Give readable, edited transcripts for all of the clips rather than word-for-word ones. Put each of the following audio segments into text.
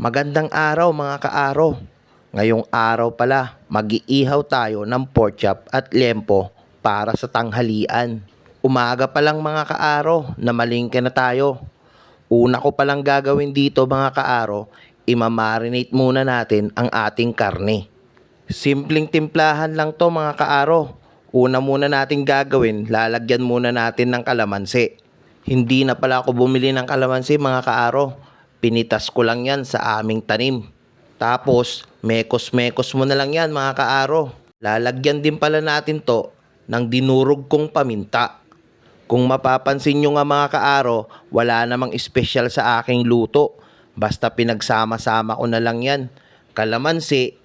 Magandang araw mga kaaro. Ngayong araw pala, mag-iihaw tayo ng pork chop at liempo para sa tanghalian. Umaga pa lang mga kaaro, namalingke na tayo. Una ko palang gagawin dito mga kaaro, imamarinate muna natin ang ating karne. Simpleng timplahan lang to mga kaaro. Una muna natin gagawin, lalagyan muna natin ng kalamansi. Hindi na pala ako bumili ng kalamansi mga kaaro. Pinitas ko lang yan sa aming tanim. Tapos, mekos-mekos mo na lang yan mga kaaro. Lalagyan din pala natin to ng dinurog kong paminta. Kung mapapansin nyo nga mga kaaro, wala namang espesyal sa aking luto. Basta pinagsama-sama ko na lang yan. Kalamansi,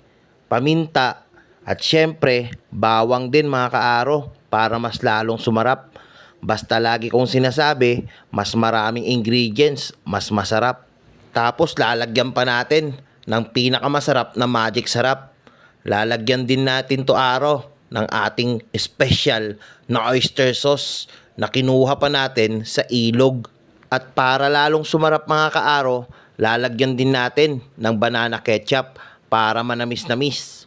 paminta, at syempre, bawang din mga kaaro para mas lalong sumarap. Basta lagi kong sinasabi, mas maraming ingredients, mas masarap. Tapos lalagyan pa natin ng pinakamasarap na magic sarap. Lalagyan din natin to araw ng ating special na oyster sauce na kinuha pa natin sa ilog. At para lalong sumarap mga kaaro, lalagyan din natin ng banana ketchup para manamis-namis.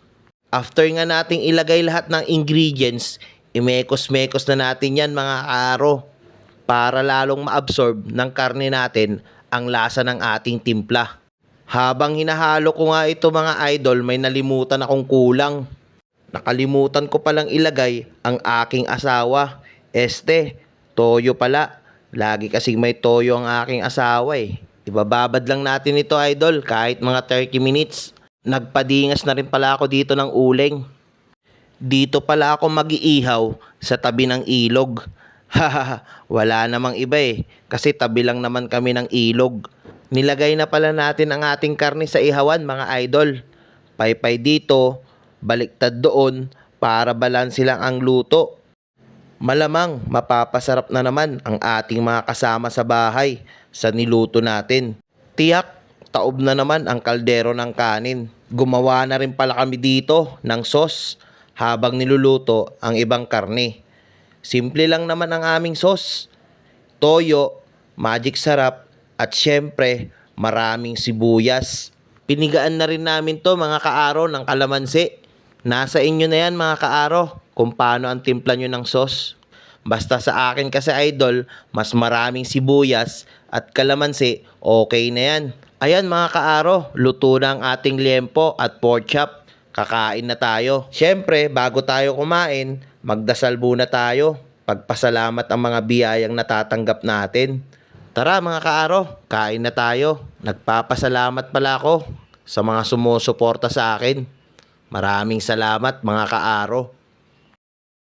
After nga nating ilagay lahat ng ingredients, imekos-mekos na natin yan mga kaaro para lalong maabsorb ng karne natin ang lasa ng ating timpla. Habang hinahalo ko nga ito mga idol, may nalimutan akong kulang. Nakalimutan ko palang ilagay ang aking asawa. Toyo pala. Lagi kasing may toyo ang aking asawa eh. Ibababad lang natin ito idol kahit mga 30 minutes. Nagpadingas na rin pala ako dito ng uling. Dito pala ako mag-iihaw sa tabi ng ilog. Hahaha, wala namang iba eh, kasi tabi lang naman kami ng ilog. Nilagay na pala natin ang ating karne sa ihawan mga idol. Paypay dito, baliktad doon, para balanse lang ang luto. Malamang mapapasarap na naman ang ating mga kasama sa bahay sa niluto natin. Tiyak, taob na naman ang kaldero ng kanin. Gumawa na rin pala kami dito ng sauce habang niluluto ang ibang karne. Simple lang naman ang aming sauce. Toyo, magic sarap, at syempre, maraming sibuyas. Pinigaan na rin namin to mga kaaro ng kalamansi. Nasa inyo na yan mga kaaro kung paano ang timpla nyo ng sauce. Basta sa akin kasi idol, mas maraming sibuyas at kalamansi, okay na yan. Ayan mga kaaro, luto na ang ating liempo at pork chop. Kakain na tayo. Syempre, bago tayo kumain, magdasal muna tayo. Pagpasalamat ang mga biyayang natatanggap natin. Tara mga kaaro, kain na tayo. Nagpapasalamat pala ako sa mga sumusuporta sa akin. Maraming salamat mga kaaro.